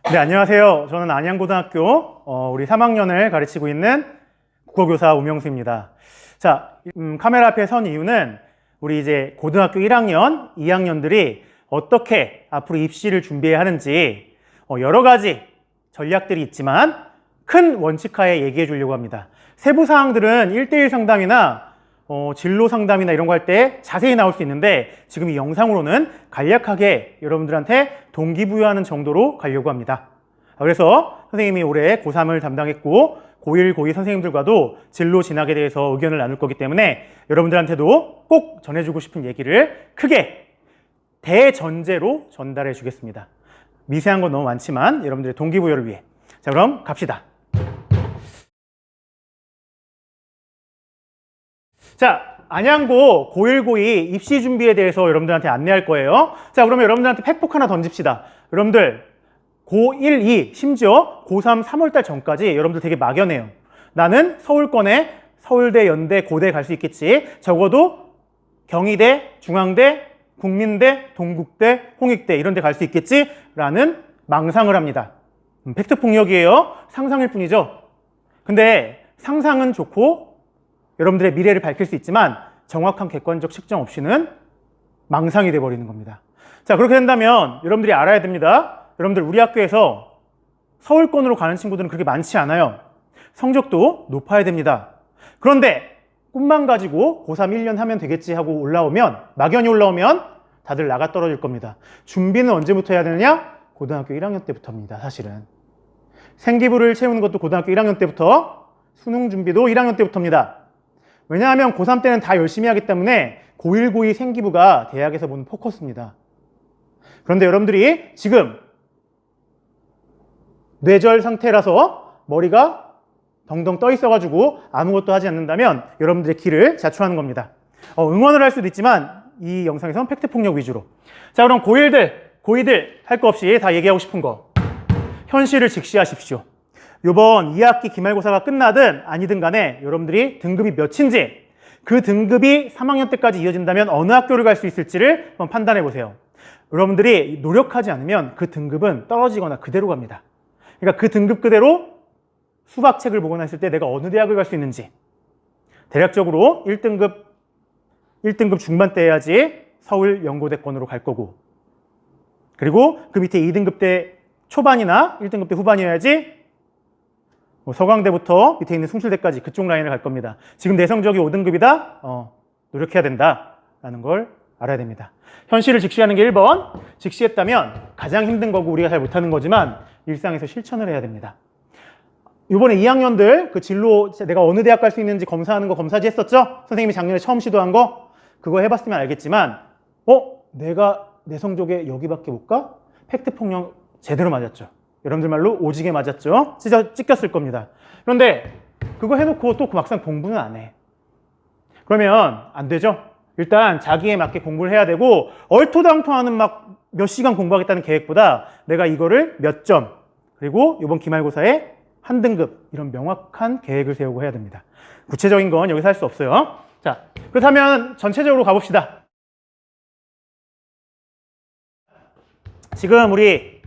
네, 안녕하세요. 저는 안양고등학교 우리 3학년을 가르치고 있는 국어교사 우명수입니다. 자, 카메라 앞에 선 이유는 우리 이제 고등학교 1학년, 2학년들이 어떻게 앞으로 입시를 준비해야 하는지 여러 가지 전략들이 있지만 큰 원칙하에 얘기해 주려고 합니다. 세부 사항들은 1대1 상담이나 진로 상담이나 이런 거 할 때 자세히 나올 수 있는데 지금 이 영상으로는 간략하게 여러분들한테 동기부여하는 정도로 가려고 합니다. 그래서 선생님이 올해 고3을 담당했고 고1, 고2 선생님들과도 진로 진학에 대해서 의견을 나눌 거기 때문에 여러분들한테도 꼭 전해주고 싶은 얘기를 크게 대전제로 전달해 주겠습니다. 미세한 건 너무 많지만 여러분들의 동기부여를 위해. 자, 그럼 갑시다. 자, 안양고 고1, 고2 입시 준비에 대해서 여러분들한테 안내할 거예요. 자, 그러면 여러분들한테 팩폭 하나 던집시다. 여러분들 고1, 2, 심지어 고3, 3월달 전까지 여러분들 되게 막연해요. 나는 서울권에 서울대, 연대, 고대 갈 수 있겠지. 적어도 경희대, 중앙대, 국민대, 동국대, 홍익대 이런 데 갈 수 있겠지? 라는 망상을 합니다. 팩트 폭력이에요. 상상일 뿐이죠. 근데 상상은 좋고 여러분들의 미래를 밝힐 수 있지만 정확한 객관적 측정 없이는 망상이 돼버리는 겁니다. 자, 그렇게 된다면 여러분들이 알아야 됩니다. 여러분들 우리 학교에서 서울권으로 가는 친구들은 그렇게 많지 않아요. 성적도 높아야 됩니다. 그런데 꿈만 가지고 고3 1년 하면 되겠지 하고 올라오면, 막연히 올라오면 다들 나가 떨어질 겁니다. 준비는 언제부터 해야 되느냐? 고등학교 1학년 때부터입니다. 사실은 생기부를 채우는 것도 고등학교 1학년 때부터, 수능 준비도 1학년 때부터입니다. 왜냐하면 고3 때는 다 열심히 하기 때문에 고1, 고2 생기부가 대학에서 보는 포커스입니다. 그런데 여러분들이 지금 뇌절 상태라서 머리가 덩덩 떠 있어가지고 아무것도 하지 않는다면 여러분들의 길을 자초하는 겁니다. 응원을 할 수도 있지만 이 영상에서는 팩트폭력 위주로. 자, 그럼 고1들 할 거 없이 다 얘기하고 싶은 거. 현실을 직시하십시오. 요번 2학기 기말고사가 끝나든 아니든 간에 여러분들이 등급이 몇인지, 그 등급이 3학년 때까지 이어진다면 어느 학교를 갈 수 있을지를 한번 판단해 보세요. 여러분들이 노력하지 않으면 그 등급은 떨어지거나 그대로 갑니다. 그러니까 그 등급 그대로 수박책을 보거나 했을 때 내가 어느 대학을 갈 수 있는지, 대략적으로 1등급 중반대 해야지 서울 연고대권으로 갈 거고, 그리고 그 밑에 2등급 대 초반이나 1등급 대 후반이어야지 서강대부터 밑에 있는 숭실대까지 그쪽 라인을 갈 겁니다. 지금 내 성적이 5등급이다? 노력해야 된다라는 걸 알아야 됩니다. 현실을 직시하는 게 1번. 직시했다면 가장 힘든 거고 우리가 잘 못하는 거지만 일상에서 실천을 해야 됩니다. 이번에 2학년들 그 진로 내가 어느 대학 갈 수 있는지 검사하는 거 검사지 했었죠? 선생님이 작년에 처음 시도한 거 그거 해봤으면 알겠지만 내가 내 성적에 여기밖에 못 가? 팩트폭력 제대로 맞았죠. 여러분들 말로 오지게 맞았죠? 진짜 찢겼을 겁니다. 그런데 그거 해놓고 또 막상 공부는 안 해. 그러면 안 되죠? 일단 자기에 맞게 공부를 해야 되고, 얼토당토하는 막 몇 시간 공부하겠다는 계획보다 내가 이거를 몇 점, 그리고 이번 기말고사에 한 등급, 이런 명확한 계획을 세우고 해야 됩니다. 구체적인 건 여기서 할 수 없어요. 자, 그렇다면 전체적으로 가봅시다. 지금 우리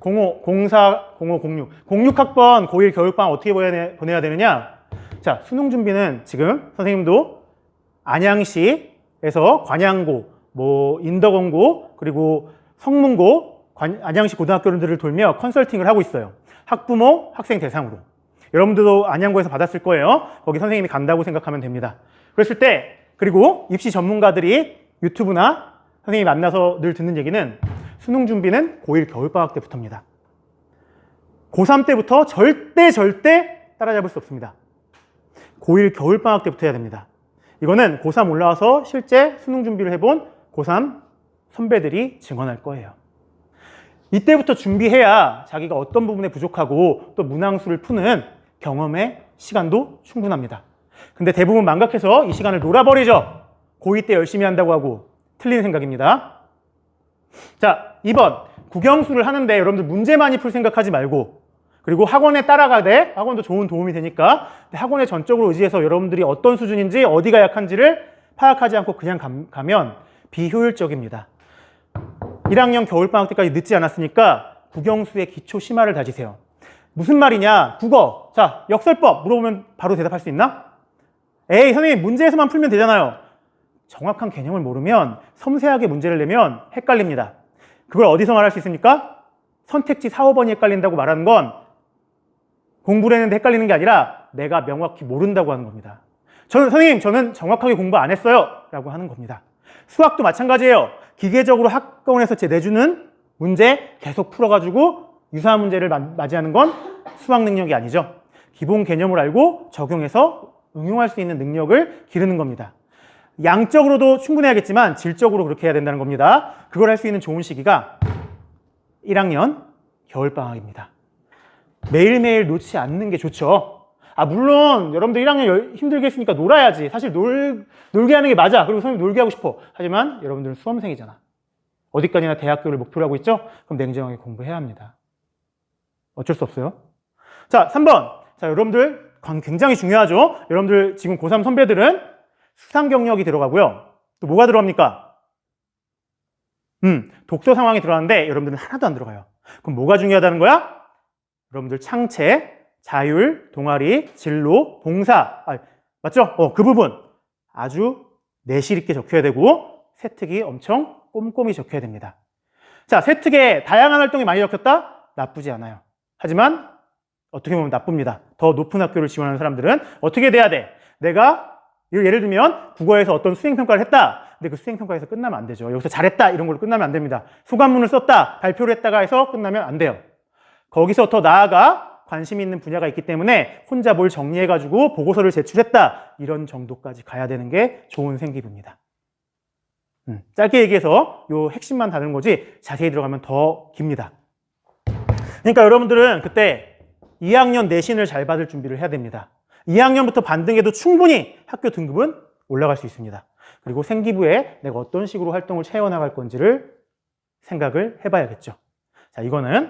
05, 04, 05, 06. 06학번 고1 겨울방학 어떻게 보내야 되느냐? 자, 수능 준비는 지금 선생님도 안양시에서 관양고, 인덕원고, 그리고 성문고, 안양시 고등학교들을 돌며 컨설팅을 하고 있어요. 학부모, 학생 대상으로. 여러분들도 안양고에서 받았을 거예요. 거기 선생님이 간다고 생각하면 됩니다. 그랬을 때, 그리고 입시 전문가들이 유튜브나 선생님이 만나서 늘 듣는 얘기는 수능 준비는 고1 겨울방학 때부터입니다. 고3 때부터 절대 따라잡을 수 없습니다. 고1 겨울방학 때부터 해야 됩니다. 이거는 고3 올라와서 실제 수능 준비를 해본 고3 선배들이 증언할 거예요. 이때부터 준비해야 자기가 어떤 부분에 부족하고 또 문항수를 푸는 경험의 시간도 충분합니다. 근데 대부분 망각해서 이 시간을 놀아버리죠. 고2 때 열심히 한다고 하고. 틀린 생각입니다. 자, 2번. 국영수를 하는데 여러분들 문제 많이 풀 생각하지 말고, 그리고 학원에 따라가되, 학원도 좋은 도움이 되니까 학원에 전적으로 의지해서 여러분들이 어떤 수준인지 어디가 약한지를 파악하지 않고 그냥 가면 비효율적입니다. 1학년 겨울방학 때까지 늦지 않았으니까 국영수의 기초 심화를 다지세요. 무슨 말이냐? 국어. 자, 역설법 물어보면 바로 대답할 수 있나? 에이, 선생님 문제에서만 풀면 되잖아요. 정확한 개념을 모르면 섬세하게 문제를 내면 헷갈립니다. 그걸 어디서 말할 수 있습니까? 선택지 4, 5번이 헷갈린다고 말하는 건 공부를 했는데 헷갈리는 게 아니라 내가 명확히 모른다고 하는 겁니다. 선생님, 저는 정확하게 공부 안 했어요 라고 하는 겁니다. 수학도 마찬가지예요. 기계적으로 학원에서 내주는 문제 계속 풀어가지고 유사한 문제를 맞이하는 건 수학 능력이 아니죠. 기본 개념을 알고 적용해서 응용할 수 있는 능력을 기르는 겁니다. 양적으로도 충분해야겠지만 질적으로 그렇게 해야 된다는 겁니다. 그걸 할 수 있는 좋은 시기가 1학년 겨울방학입니다. 매일매일 놓지 않는 게 좋죠. 물론 여러분들 1학년 힘들게 했으니까 놀아야지. 사실 놀게 하는 게 맞아. 그리고 선생님 놀게 하고 싶어. 하지만 여러분들은 수험생이잖아. 어디까지나 대학교를 목표로 하고 있죠? 그럼 냉정하게 공부해야 합니다. 어쩔 수 없어요. 자, 3번. 자, 여러분들 굉장히 중요하죠? 여러분들 지금 고3 선배들은 수상 경력이 들어가고요. 또 뭐가 들어갑니까? 독서 상황이 들어가는데 여러분들은 하나도 안 들어가요. 그럼 뭐가 중요하다는 거야? 여러분들 창체, 자율, 동아리, 진로, 봉사. 맞죠? 그 부분 아주 내실 있게 적혀야 되고 세특이 엄청 꼼꼼히 적혀야 됩니다. 자, 세특에 다양한 활동이 많이 적혔다? 나쁘지 않아요. 하지만 어떻게 보면 나쁩니다. 더 높은 학교를 지원하는 사람들은 어떻게 돼야 돼? 내가 예를 들면 국어에서 어떤 수행평가를 했다. 근데 그 수행평가에서 끝나면 안 되죠. 여기서 잘했다 이런 걸로 끝나면 안 됩니다. 소감문을 썼다, 발표를 했다가 해서 끝나면 안 돼요. 거기서 더 나아가 관심 있는 분야가 있기 때문에 혼자 뭘 정리해가지고 보고서를 제출했다. 이런 정도까지 가야 되는 게 좋은 생기부입니다. 짧게 얘기해서 요 핵심만 다루는 거지 자세히 들어가면 더 깁니다. 그러니까 여러분들은 그때 2학년 내신을 잘 받을 준비를 해야 됩니다. 2학년부터 반등해도 충분히 학교 등급은 올라갈 수 있습니다. 그리고 생기부에 내가 어떤 식으로 활동을 채워나갈 건지를 생각을 해봐야겠죠. 자, 이거는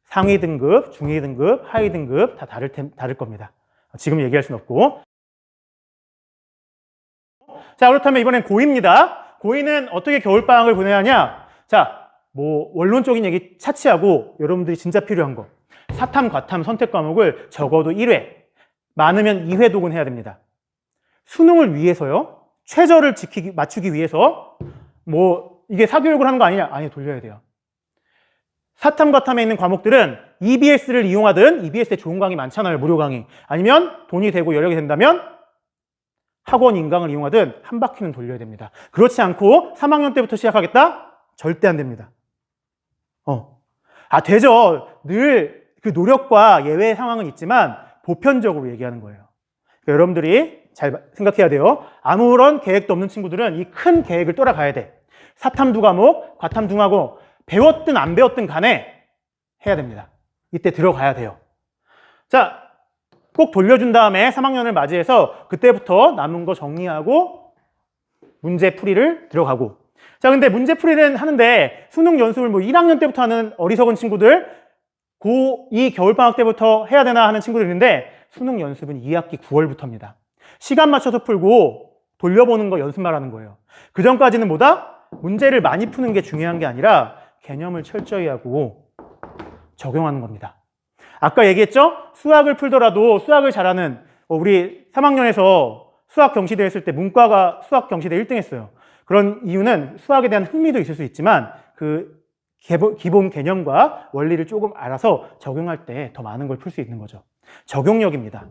상위 등급, 중위 등급, 하위 등급 다 다를 겁니다. 지금 얘기할 수는 없고. 자, 그렇다면 이번엔 고2입니다. 고2는 어떻게 겨울방학을 보내야 하냐? 자, 원론적인 얘기 차치하고 여러분들이 진짜 필요한 거. 사탐, 과탐 선택 과목을 적어도 1회, 많으면 2회 독은 해야 됩니다. 수능을 위해서요. 최저를 맞추기 위해서 이게 사교육을 하는 거 아니냐? 아니, 돌려야 돼요. 사탐, 과탐에 있는 과목들은 EBS를 이용하든 EBS에 좋은 강의 많잖아요. 무료 강의. 아니면 돈이 되고 여력이 된다면 학원 인강을 이용하든 한 바퀴는 돌려야 됩니다. 그렇지 않고 3학년 때부터 시작하겠다? 절대 안 됩니다. 되죠. 늘 그 노력과 예외 상황은 있지만 보편적으로 얘기하는 거예요. 그러니까 여러분들이 잘 생각해야 돼요. 아무런 계획도 없는 친구들은 이 큰 계획을 따라가야 돼. 사탐 2과목, 과탐 2과목 배웠든 안 배웠든 간에 해야 됩니다. 이때 들어가야 돼요. 자, 꼭 돌려준 다음에 3학년을 맞이해서 그때부터 남은 거 정리하고 문제 풀이를 들어가고. 자, 근데 문제 풀이를 하는데 수능 연습을 1학년 때부터 하는 어리석은 친구들, 고2 겨울방학 때부터 해야 되나 하는 친구들이 있는데 수능 연습은 2학기 9월부터입니다. 시간 맞춰서 풀고 돌려보는 거 연습만 하는 거예요. 그 전까지는 뭐다? 문제를 많이 푸는 게 중요한 게 아니라 개념을 철저히 하고 적용하는 겁니다. 아까 얘기했죠? 수학을 풀더라도 수학을 잘하는 우리 3학년에서 수학 경시대 했을 때 문과가 수학 경시대 1등 했어요. 그런 이유는 수학에 대한 흥미도 있을 수 있지만 그 기본 개념과 원리를 조금 알아서 적용할 때 더 많은 걸 풀 수 있는 거죠. 적용력입니다.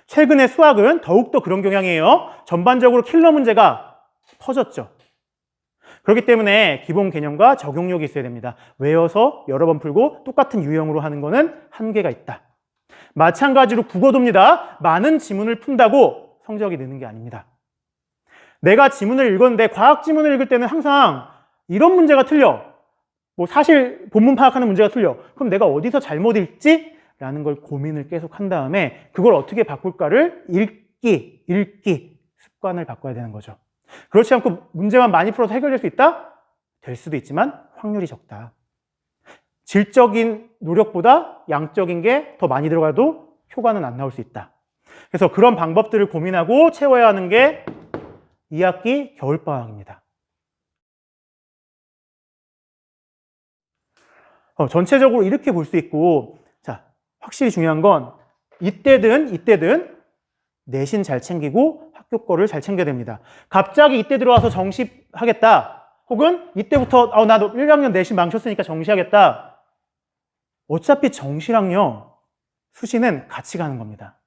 최근에 수학은 더욱더 그런 경향이에요. 전반적으로 킬러 문제가 퍼졌죠. 그렇기 때문에 기본 개념과 적용력이 있어야 됩니다. 외워서 여러 번 풀고 똑같은 유형으로 하는 거는 한계가 있다. 마찬가지로 국어도입니다. 많은 지문을 푼다고 성적이 느는 게 아닙니다. 내가 지문을 읽었는데 과학 지문을 읽을 때는 항상 이런 문제가 틀려. 사실 본문 파악하는 문제가 틀려. 그럼 내가 어디서 잘못 읽지? 라는 걸 고민을 계속 한 다음에 그걸 어떻게 바꿀까를 읽기 습관을 바꿔야 되는 거죠. 그렇지 않고 문제만 많이 풀어서 해결될 수 있다? 될 수도 있지만 확률이 적다. 질적인 노력보다 양적인 게 더 많이 들어가도 효과는 안 나올 수 있다. 그래서 그런 방법들을 고민하고 채워야 하는 게 2학기 겨울방학입니다. 전체적으로 이렇게 볼 수 있고, 자, 확실히 중요한 건 이때든 내신 잘 챙기고 학교 거를 잘 챙겨야 됩니다. 갑자기 이때 들어와서 정시하겠다. 혹은 이때부터 나도 1학년 내신 망쳤으니까 정시하겠다. 어차피 정시랑요, 수시는 같이 가는 겁니다.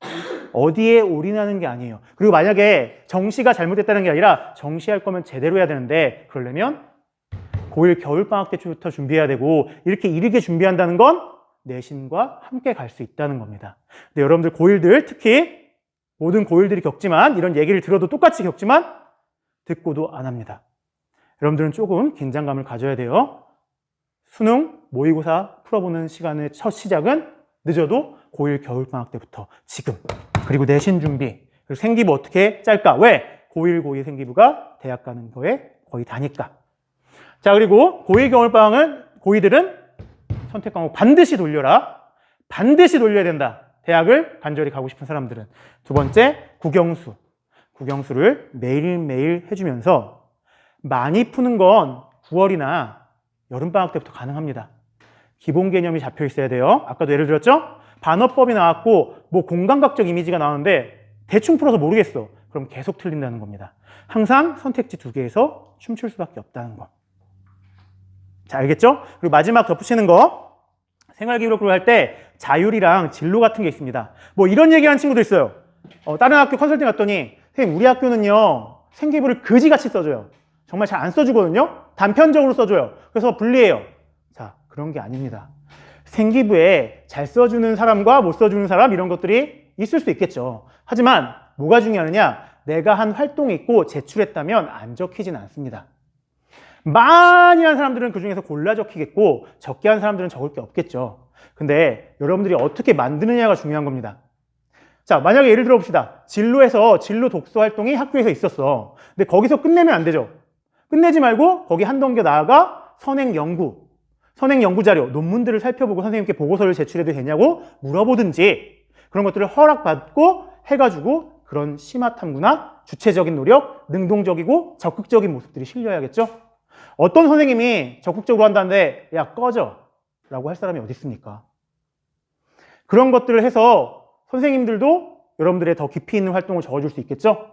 어디에 올인하는 게 아니에요. 그리고 만약에 정시가 잘못됐다는 게 아니라 정시할 거면 제대로 해야 되는데 그러려면 고1 겨울방학 때부터 준비해야 되고 이렇게 이르게 준비한다는 건 내신과 함께 갈 수 있다는 겁니다. 근데 여러분들 고1들 특히 모든 고1들이 겪지만 이런 얘기를 들어도 똑같이 겪지만 듣고도 안 합니다. 여러분들은 조금 긴장감을 가져야 돼요. 수능, 모의고사 풀어보는 시간의 첫 시작은 늦어도 고1 겨울방학 때부터 지금. 그리고 내신 준비. 그리고 생기부 어떻게 짤까? 왜? 고1, 고2 생기부가 대학 가는 거에 거의 다니까. 자, 그리고 고1 겨울방학은 고2들은 선택 과목 반드시 돌려라. 반드시 돌려야 된다. 대학을 간절히 가고 싶은 사람들은. 두 번째, 국영수. 국영수를 매일매일 해주면서 많이 푸는 건 9월이나 여름방학 때부터 가능합니다. 기본 개념이 잡혀 있어야 돼요. 아까도 예를 들었죠? 반어법이 나왔고 뭐 공감각적 이미지가 나오는데 대충 풀어서 모르겠어. 그럼 계속 틀린다는 겁니다. 항상 선택지 2개에서 춤출 수밖에 없다는 거. 자, 알겠죠? 그리고 마지막 덧붙이는 거. 생활기록을 할 때 자율이랑 진로 같은 게 있습니다. 뭐 이런 얘기하는 친구도 있어요. 다른 학교 컨설팅 갔더니 선생님 우리 학교는요 생기부를 그지같이 써줘요. 정말 잘 안 써주거든요. 단편적으로 써줘요. 그래서 불리해요. 자, 그런 게 아닙니다. 생기부에 잘 써주는 사람과 못 써주는 사람 이런 것들이 있을 수 있겠죠. 하지만 뭐가 중요하느냐? 내가 한 활동이 있고 제출했다면 안 적히진 않습니다. 많이 한 사람들은 그중에서 골라 적히겠고 적게 한 사람들은 적을 게 없겠죠. 근데 여러분들이 어떻게 만드느냐가 중요한 겁니다. 자, 만약에 예를 들어 봅시다. 진로에서 진로 독서 활동이 학교에서 있었어. 근데 거기서 끝내면 안 되죠. 끝내지 말고 거기 한 단계 나아가 선행 연구 자료, 논문들을 살펴보고 선생님께 보고서를 제출해도 되냐고 물어보든지 그런 것들을 허락받고 해가지고 그런 심화 탐구나 주체적인 노력, 능동적이고 적극적인 모습들이 실려야겠죠? 어떤 선생님이 적극적으로 한다는데 야 꺼져 라고 할 사람이 어디 있습니까? 그런 것들을 해서 선생님들도 여러분들의 더 깊이 있는 활동을 적어줄 수 있겠죠?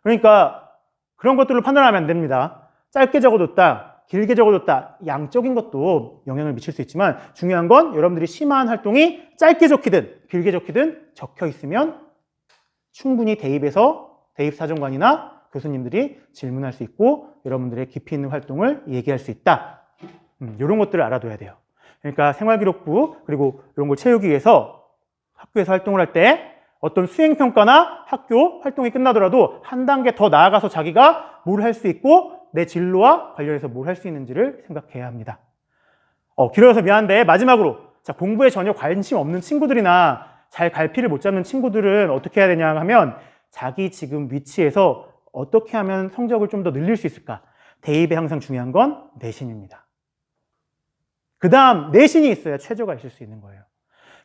그러니까 그런 것들을 판단하면 안 됩니다. 짧게 적어뒀다, 길게 적어뒀다, 양적인 것도 영향을 미칠 수 있지만 중요한 건 여러분들이 심화한 활동이 짧게 적히든 길게 적히든 적혀 있으면 충분히 대입사정관이나 교수님들이 질문할 수 있고 여러분들의 깊이 있는 활동을 얘기할 수 있다. 이런 것들을 알아둬야 돼요. 그러니까 생활기록부 그리고 이런 걸 채우기 위해서 학교에서 활동을 할 때 어떤 수행평가나 학교 활동이 끝나더라도 한 단계 더 나아가서 자기가 뭘 할 수 있고 내 진로와 관련해서 뭘 할 수 있는지를 생각해야 합니다. 길어서 미안한데 마지막으로 자, 공부에 전혀 관심 없는 친구들이나 잘 갈피를 못 잡는 친구들은 어떻게 해야 되냐 하면 자기 지금 위치에서 어떻게 하면 성적을 좀 더 늘릴 수 있을까? 대입에 항상 중요한 건 내신입니다. 그 다음 내신이 있어야 최저가 있을 수 있는 거예요.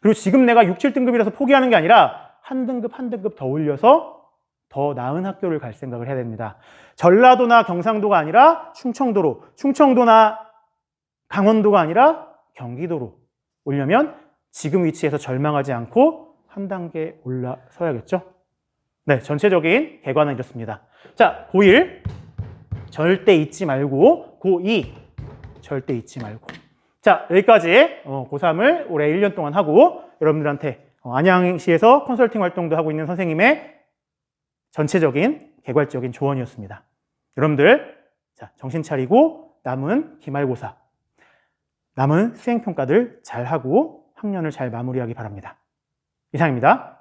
그리고 지금 내가 6, 7등급이라서 포기하는 게 아니라 한 등급 더 올려서 더 나은 학교를 갈 생각을 해야 됩니다. 전라도나 경상도가 아니라 충청도나 강원도가 아니라 경기도로 오려면 지금 위치에서 절망하지 않고 한 단계 올라서야겠죠? 네, 전체적인 개관은 이렇습니다. 자, 고1 절대 잊지 말고 고2 절대 잊지 말고 자, 여기까지 고3을 올해 1년 동안 하고 여러분들한테 안양시에서 컨설팅 활동도 하고 있는 선생님의 전체적인 개괄적인 조언이었습니다. 여러분들 자, 정신 차리고 남은 기말고사, 남은 수행평가들 잘하고 학년을 잘 마무리하기 바랍니다. 이상입니다.